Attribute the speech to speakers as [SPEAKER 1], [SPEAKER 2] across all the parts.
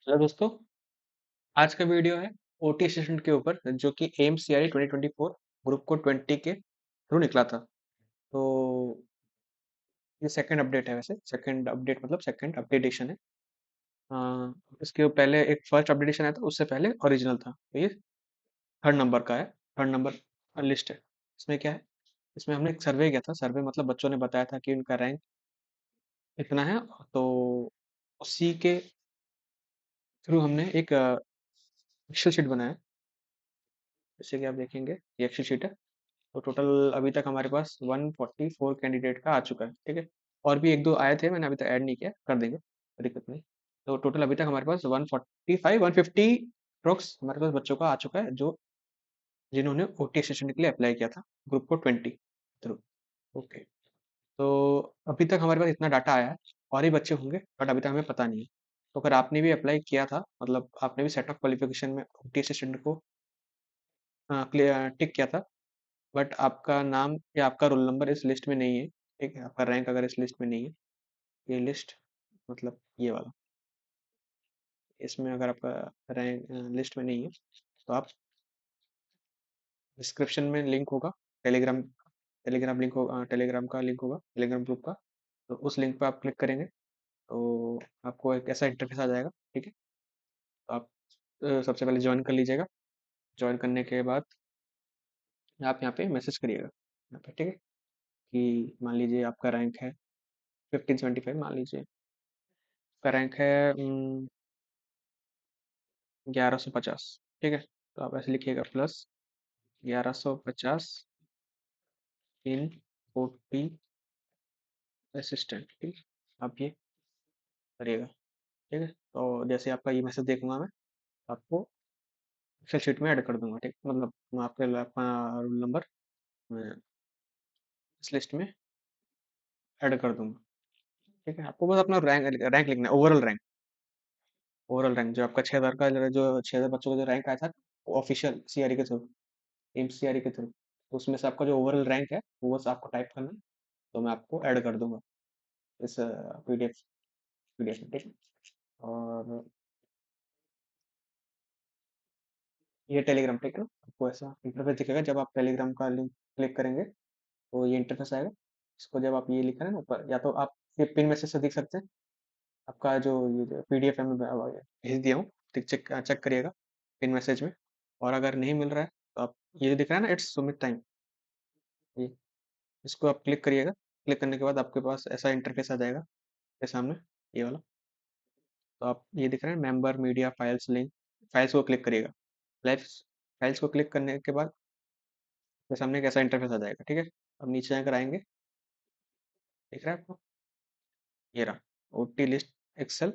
[SPEAKER 1] Hello दोस्तों। आज का वीडियो है ओटी असिस्टेंट के ऊपर जो कि एम्स सीआरई 2024 ग्रुप को 20 के थ्रू निकला था। तो ये सेकंड अपडेट है, वैसे सेकंड अपडेट मतलब सेकंड अपडेटेशन है। इसके पहले एक फर्स्ट अपडेटेशन आया था, उससे पहले ओरिजिनल था। तो ये थर्ड नंबर का है, थर्ड नंबर लिस्ट है। इसमें क्या है, इसमें हमने एक सर्वे किया था। सर्वे मतलब बच्चों ने बताया था कि उनका रैंक इतना है। तो उसी के थ्रू हमने एक एक्सेल शीट बनाया, जैसे कि आप देखेंगे ये एक्सेल शीट है। तो टोटल अभी तक हमारे पास 144 कैंडिडेट का आ चुका है, ठीक है। और भी एक दो आए थे, मैंने अभी तक ऐड नहीं किया, कर देंगे, कोई दिक्कत नहीं। तो टोटल अभी तक हमारे पास 145 150 अप्रोक्स हमारे पास बच्चों का आ चुका है, जो जिन्होंने ओटी सेशन के लिए अप्लाई किया था ग्रुप को 20 थ्रू। ओके। तो अभी तक हमारे पास इतना डाटा आया है। और ही बच्चे होंगे बट अभी तक हमें पता नहीं है। तो अगर आपने भी अप्लाई किया था, मतलब आपने भी सेट ऑफ क्वालिफिकेशन में ओटी असिस्टेंट को टिक किया था, बट आपका नाम या आपका रोल नंबर इस लिस्ट में नहीं है, ठीक है, आपका रैंक अगर इस लिस्ट में नहीं है, ये लिस्ट मतलब ये वाला, इसमें अगर आपका रैंक लिस्ट में नहीं है, तो आप डिस्क्रिप्शन में लिंक होगा, टेलीग्राम टेलीग्राम लिंक होगा, टेलीग्राम का लिंक होगा, टेलीग्राम ग्रुप का। तो उस लिंक पे आप क्लिक करेंगे तो आपको एक ऐसा इंटरफेस आ जाएगा, ठीक है। तो आप सबसे पहले ज्वाइन कर लीजिएगा। ज्वाइन करने के बाद आप यहाँ पे मैसेज करिएगा यहाँ पे, ठीक है, कि मान लीजिए आपका रैंक है 1575, मान लीजिए आपका रैंक है 1150, ठीक है। तो आप ऐसे लिखिएगा प्लस 1150 इन ओटी असिस्टेंट, ठीक है। आप ये करिएगा, ठीक है। तो जैसे आपका ये मैसेज देखूंगा मैं, आपको एक्सेल शीट में ऐड कर दूंगा, ठीक, मतलब मैं आपके आपका रोल नंबर मैं इस लिस्ट में ऐड कर दूंगा, ठीक है। आपको बस अपना रैंक रैंक लिखना है, ओवरऑल रैंक। ओवरऑल रैंक जो आपका 6000 का जो 6000 बच्चों का जो रैंक आया था ऑफिशियल सीआरई के थ्रू, एम्स सीआरई के थ्रू, उसमें से आपका जो ओवरऑल रैंक है वो बस आपको टाइप करना है। तो मैं आपको ऐड कर दूंगा इस पीडीएफ पीडीएफ में, ठीक है। और ये टेलीग्राम, ठीक है ना, आपको ऐसा इंटरफेस दिखेगा जब आप टेलीग्राम का लिंक क्लिक करेंगे, तो ये इंटरफेस आएगा। इसको जब आप ये लिखा है ना ऊपर, या तो आप ये पिन मैसेज से देख सकते हैं। आपका जो ये जो पीडीएफ है मैं भेज दिया हूँ, चेक चेक करिएगा पिन मैसेज में। और अगर नहीं मिल रहा है तो आप ये जो दिख रहा है ना, इट्स सबमिट टाइम, ये इसको आप क्लिक करिएगा। क्लिक करने के बाद आपके पास ऐसा इंटरफेस आ जाएगा आपके सामने, ये वाला। तो आप ये दिख रहा है member media files link, files को क्लिक करिएगा। फाइल्स फाइल्स को क्लिक करने के बाद आपके सामने एक ऐसा इंटरफेस आ जाएगा, ठीक है। अब नीचे आकर आएंगे, दिख रहा है आपको, ये रहा OT list excel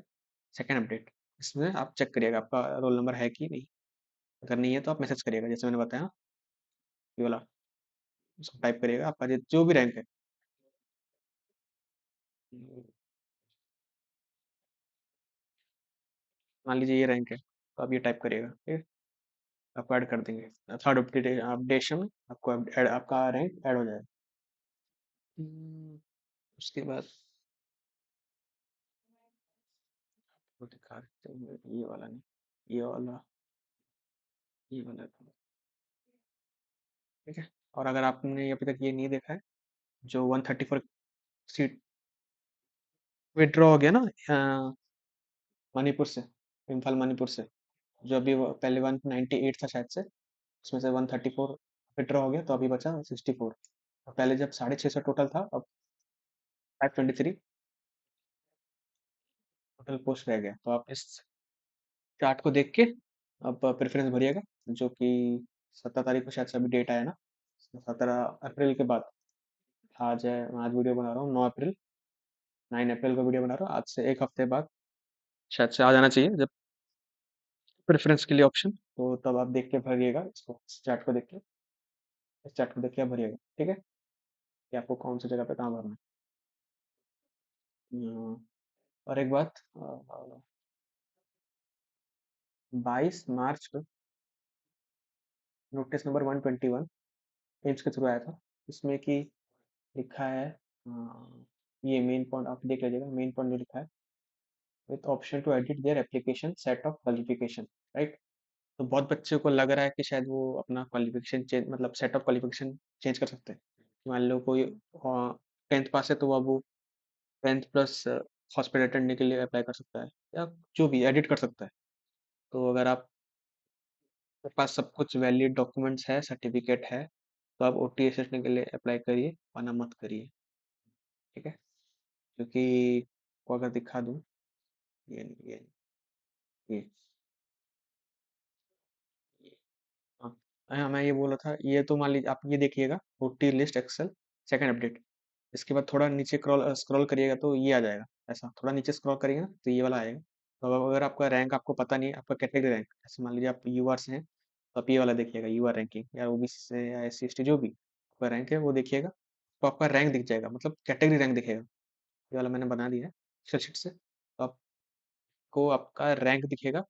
[SPEAKER 1] second update. इसमें आप चेक करिएगा आपका रोल नंबर है कि नहीं। अगर नहीं है तो आप मैसेज करिएगा, जैसे मैंने बताया ये वाला, उसको टाइप करिएगा आपका जो भी रैंक है। मान लीजिए ये रैंक है, तो आप ये टाइप करिएगा, ठीक है। आपको ऐड कर देंगे थर्ड अपडेशन में, आपको आपका रैंक ऐड हो जाएगा। उसके बाद वो दिखा देते हैं, ये वाला नहीं, ये वाला, ये वाला, ठीक है। और अगर आपने अभी तक ये नहीं देखा है, जो 134 सीट विड्रॉ हो गया ना मणिपुर से, इम्फाल मणिपुर से, जो अभी वो पहले 198 था शायद से, उसमें से 134 विड्रॉ हो गया, तो अभी बचा 64। और पहले जब 650 टोटल था, अब 523 टोटल पोस्ट रह गया। तो आप इस चार्ट को देख के आप प्रेफरेंस भरिएगा, जो कि 17 तारीख को शायद से अभी डेट आया ना, 17 अप्रैल के बाद। आज है, मैं आज वीडियो बना रहा हूँ 9 अप्रैल, 9 अप्रैल को वीडियो बना रहा हूँ। आज से एक हफ्ते बाद शायद से आ जाना चाहिए जब प्रेफरेंस के लिए ऑप्शन। तो तब आप देख के भरिएगा इसको, इस चार्ट को देख के, इस चार्ट को देख के आप भरिएगा, ठीक है, कि आपको कौन सी जगह पे कहाँ भरना है। और एक बात, 22 मार्च को नोटिस नंबर 121 एम्स के थ्रू आया था। इसमें कि लिखा है, ये मेन पॉइंट आप देख लीजिएगा, मेन पॉइंट जो लिखा है with option to edit their application set of qualification, right. तो बहुत बच्चों को लग रहा है कि शायद वो अपना क्वालिफिकेशन चेंज, मतलब सेट ऑफ क्वालिफिकेशन चेंज कर सकते हैं। मान लो कोई 10th पास है तो वो अब वो 10th प्लस हॉस्पिटल अटेंडेंट के लिए अप्लाई कर सकता है, या जो भी एडिट कर सकता है। तो अगर आपके पास सब कुछ वैलिड डॉक्यूमेंट्स है, सर्टिफिकेट है, तो आप OT असिस्टेंट के लिए अप्लाई करिए, वरना मत करिए, ठीक है। क्योंकि को अगर दिखा दूँ, ये नहीं, ये ये हाँ। हाँ, मैं ये बोल रहा था, ये तो मान लीजिए आप ये देखिएगा, OT list excel second update. इसके बाद थोड़ा नीचे स्क्रॉल करिएगा तो ये आ जाएगा। ऐसा थोड़ा नीचे स्क्रॉल करिएगा ना, तो ये वाला आएगा। तो अगर आपका रैंक आपको पता नहीं है, आपका कैटेगरी रैंक, जैसे मान लीजिए आप यूआर से हैं, तो आप ये वाला देखिएगा, यूआर रैंकिंग, या ओबीसी से या SC ST जो भी आपका रैंक है वो देखिएगा, तो आपका रैंक दिख जाएगा, मतलब कैटेगरी रैंक दिखेगा। ये वाला मैंने बना दिया है एक्सेल शीट से, तो आपको आपका रैंक दिखेगा,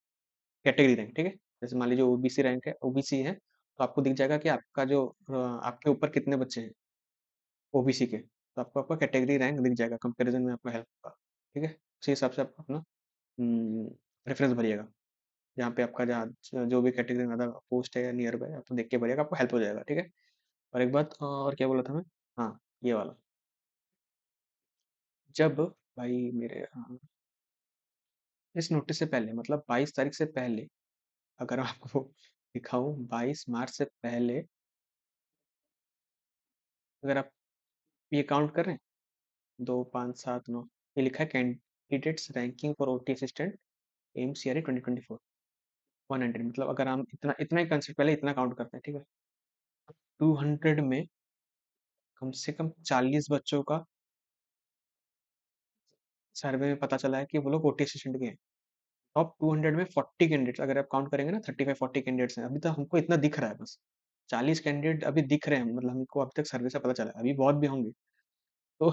[SPEAKER 1] कैटेगरी रैंक, ठीक है। जैसे मान लीजिए ओबीसी रैंक है, ओबीसी है, तो आपको दिख जाएगा कि आपका जो आपके ऊपर कितने बच्चे हैं ओबीसी के, तो आपको आपका कैटेगरी रैंक दिख जाएगा, कंपैरिजन में आपको हेल्प होगा, ठीक है। उसी हिसाब से आप अपना रेफरेंस भरिएगा, जहाँ पे आपका जहाँ जो भी कैटेगरी में ज़्यादा पोस्ट है या नियर बाय, आप तो देख के भरिएगा, आपको हेल्प हो जाएगा, ठीक है। और एक बात और क्या बोला था मैं, हाँ, ये वाला, जब भाई मेरे इस नोटिस से पहले, मतलब 22 तारीख से पहले, अगर आपको दिखाऊं 22 मार्च से पहले, अगर आप ये काउंट कर रहे हैं, 2 5 7 9, ये लिखा है candidates ranking for OT assistant AIMSCRE 2024, 100, मतलब अगर हम इतना इतना ही कंसेप्ट पहले इतना काउंट करते हैं, ठीक है। 200 में कम से कम 40 बच्चों का सर्वे में पता चला है कि वो लोग OT असिस्टेंट के हैं। टॉप 200 में 40 कैंडिडेट्स अगर आप काउंट करेंगे ना, 35 40 कैंडिडेट्स हैं, अभी तो हमको इतना दिख रहा है बस, 40 कैंडिडेट अभी दिख रहे हैं, मतलब हमको अभी तक सर्वे से पता चला है, अभी बहुत भी होंगे। तो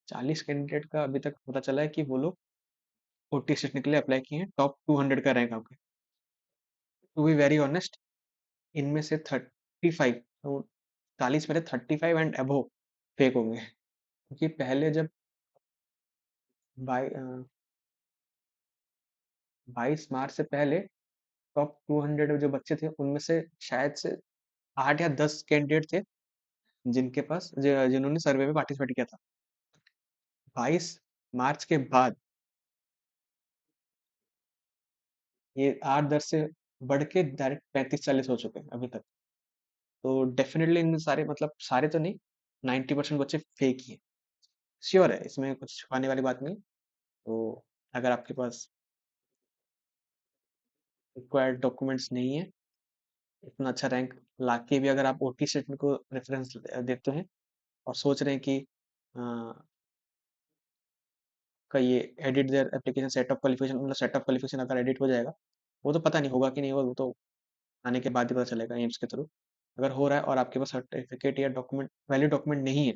[SPEAKER 1] 40 कैंडिडेट का अभी तक पता चला है कि वो लोग OT असिस्टेंट के लिए अप्लाई किए हैं, टॉप 200 का रैंक आपके। टू बी वेरी ऑनेस्ट, इनमें से 35, तो 40 में 35 एंड अबव फेक होंगे, क्योंकि पहले जब बाई 22 मार्च से पहले टॉप 200 जो बच्चे थे, उनमें से शायद से 8 या 10 कैंडिडेट थे जिनके पास जिन्होंने सर्वे में पार्टिसिपेट किया था। 22 मार्च के बाद ये 8 10 से बढ़ के डायरेक्ट 35 40 हो चुके हैं अभी तक। तो डेफिनेटली इनमें सारे, मतलब सारे तो नहीं, 90% बच्चे फेक ही है, श्योर है, इसमें कुछ छुपाने वाली बात नहीं। तो अगर आपके पास रिक्वायर्ड डॉक्यूमेंट्स नहीं है, इतना अच्छा रैंक लाके भी अगर आप OT स्टेटमेंट को रेफरेंस देते हैं और सोच रहे हैं कि का ये edit their application set of qualification, मतलब सेट ऑफ क्वालिफिकेशन अगर एडिट हो जाएगा, वो तो पता नहीं होगा कि नहीं होगा, वो तो आने के बाद ही पता चलेगा एम्स के थ्रू। अगर हो रहा है और आपके पास सर्टिफिकेट या डॉक्यूमेंट, वैलिड डॉक्यूमेंट नहीं है,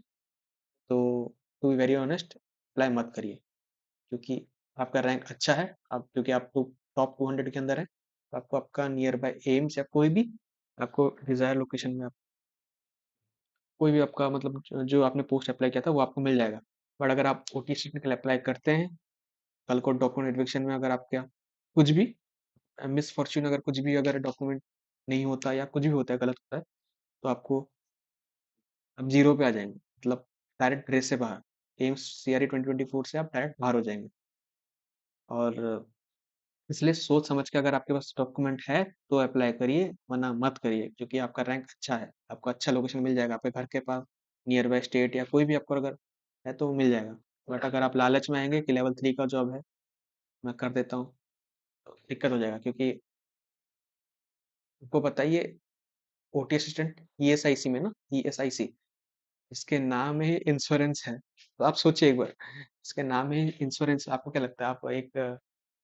[SPEAKER 1] तो to be very honest apply मत करिए, क्योंकि आपका रैंक अच्छा है, आप क्योंकि आप टॉप 200 के अंदर है, तो आपको आपका नियर बाय एम्स या कोई भी आपको डिजायर लोकेशन में कोई भी आपका, मतलब जो आपने पोस्ट अप्लाई किया था वो आपको मिल जाएगा। बट अगर आप OT स्टेट के लिए अप्लाई करते हैं, कल को डॉक्यूमेंट वेरिफिकेशन में अगर आपका कुछ भी मिस फॉर्च्यून, अगर कुछ भी अगर डॉक्यूमेंट नहीं होता या कुछ भी होता है, गलत होता है, तो आपको आप जीरो पे आ जाएंगे, मतलब डायरेक्ट रेस से बाहर, एम्स CRE 2024 से आप डायरेक्ट बाहर हो जाएंगे। और इसलिए सोच समझ के अगर आपके पास डॉक्यूमेंट है तो अप्लाई करिए, वरना मत करिए, क्योंकि आपका रैंक अच्छा है, आपको अच्छा लोकेशन मिल जाएगा आपके घर के पास, नियर बाय स्टेट या कोई भी आपको अगर है तो मिल जाएगा। बट अगर आप लालच में आएंगे कि लेवल 3 का जॉब है, मैं कर देता हूँ, तो दिक्कत हो जाएगा, क्योंकि आपको बताइए OT असिस्टेंट ESIC में ना, ESIC, इसके नाम में ही इंश्योरेंस है, तो आप सोचिए एक बार, इसके नाम में ही इंश्योरेंस, आपको क्या लगता है आप एक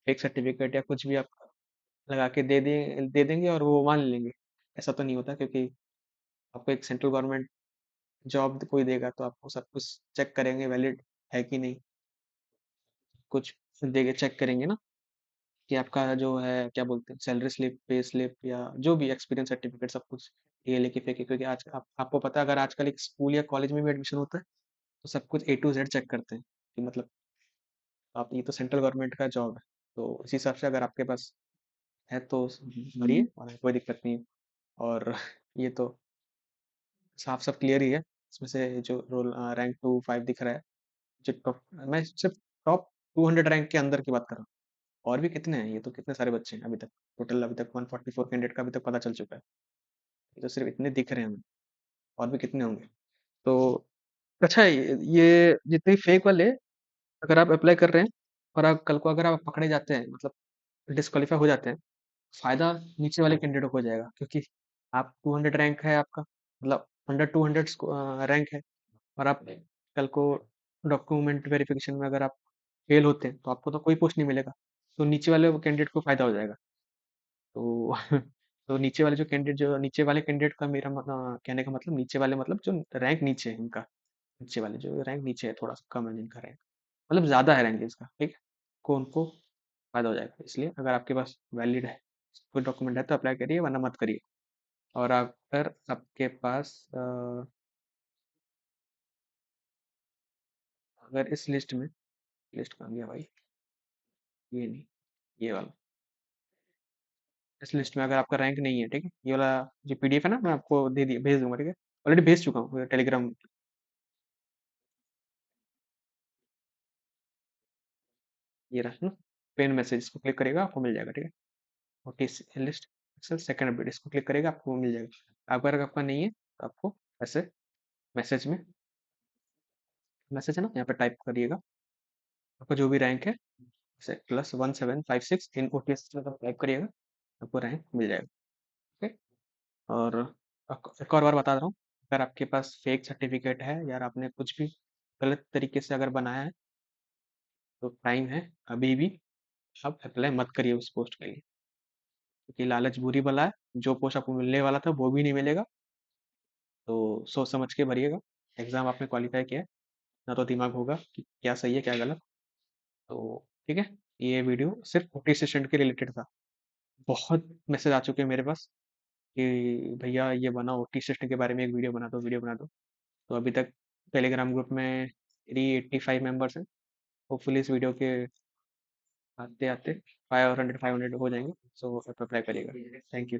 [SPEAKER 1] फेक सर्टिफिकेट या कुछ भी आप लगा के दे देंगे और वो मान लेंगे? ऐसा तो नहीं होता, क्योंकि आपको एक सेंट्रल गवर्नमेंट जॉब कोई देगा तो आपको सब कुछ चेक करेंगे, वैलिड है कि नहीं, कुछ देके चेक करेंगे ना, कि आपका जो है क्या बोलते हैं, सैलरी स्लिप, पे स्लिप, या जो भी एक्सपीरियंस सर्टिफिकेट, सब कुछ ये लेके फेंके, क्योंकि आज आपको पता है, अगर आजकल एक स्कूल या कॉलेज में भी एडमिशन होता है, तो सब कुछ A to Z चेक करते हैं, कि मतलब आप ये तो सेंट्रल गवर्नमेंट का जॉब है, तो इसी हिसाब से अगर आपके पास है तो भरिए, और कोई दिक्कत नहीं है। और ये तो साफ साफ क्लियर ही है, इसमें से जो रोल रैंक 2 5 दिख रहा है, जो टॉप, मैं सिर्फ टॉप 200 रैंक के अंदर की बात कर रहा हूँ। और भी कितने हैं, ये तो कितने सारे बच्चे हैं अभी तक, टोटल अभी तक 144 कैंडिडेट का अभी तक पता चल चुका है। ये तो सिर्फ इतने दिख रहे हैं हमें, और भी कितने होंगे। तो अच्छा, ये जितने फेक वाले, अगर आप अप्लाई कर रहे हैं और आप कल को अगर आप पकड़े जाते हैं, मतलब डिस्क्वालीफाई हो जाते हैं, फायदा नीचे वाले कैंडिडेट को हो जाएगा, क्योंकि आप 200 रैंक है आपका, मतलब अंडर 200 रैंक है, और आप कल को डॉक्यूमेंट वेरिफिकेशन में अगर आप फेल होते हैं, तो आपको तो कोई पोस्ट नहीं मिलेगा। तो नीचे वाले कैंडिडेट को फायदा हो जाएगा। तो तो नीचे वाले कैंडिडेट का मेरा कहने का मतलब, नीचे वाले मतलब जो रैंक नीचे है इनका, नीचे वाले जो रैंक नीचे है, थोड़ा सा कम है जिनका रैंक, मतलब ज्यादा है रैंक इसका, ठीक है, को उनको फायदा हो जाएगा। इसलिए अगर आपके पास वैलिड है, कोई डॉक्यूमेंट है, तो अप्लाई करिए, वरना मत करिए। और अगर आपके पास अगर इस लिस्ट में, लिस्ट कहाँ गया भाई, ये नहीं, ये वाला, इस लिस्ट में अगर आपका रैंक नहीं है, ठीक है, ये वाला जो पीडीएफ है ना, मैं आपको दे दिया, भेज दूंगा, ठीक है, ऑलरेडी भेज चुका हूँ टेलीग्राम। ये रहा ना, पेन मैसेज, इसको क्लिक करेगा आपको मिल जाएगा, ठीक है। Notice list excel second update, इसको क्लिक करेगा आपको मिल जाएगा। अगर आपका नहीं है तो आपको ऐसे मैसेज में, मैसेज है ना, यहाँ पे टाइप करिएगा आपका जो भी रैंक है, जैसे +1756 इन ओटीएस में टाइप करिएगा, आपको रैंक मिल जाएगा, ओके। और एक और बार बता रहा हूँ, अगर आपके पास फेक सर्टिफिकेट है, या आपने कुछ भी गलत तरीके से अगर बनाया है, तो टाइम है अभी भी, आप अप्लाई मत करिए उस पोस्ट के लिए, क्योंकि लालच बुरी बला है। जो पोस्ट आपको मिलने वाला था वो भी नहीं मिलेगा। तो सोच समझ के भरिएगा, एग्जाम आपने क्वालिफाई किया है, ना तो दिमाग होगा कि क्या सही है क्या गलत। तो ठीक है, ये वीडियो सिर्फ ओटी सेशन के रिलेटेड था। बहुत मैसेज आ चुके हैं मेरे पास कि भैया ये बना, ओटी सेशन के बारे में एक वीडियो बना दो, वीडियो बना दो। तो अभी तक टेलीग्राम ग्रुप में 385 मेंबर्स हैं। होपफुली इस वीडियो के आते आते 500 500 हो जाएंगे। सो अप्लाई करिएगा। Thank you.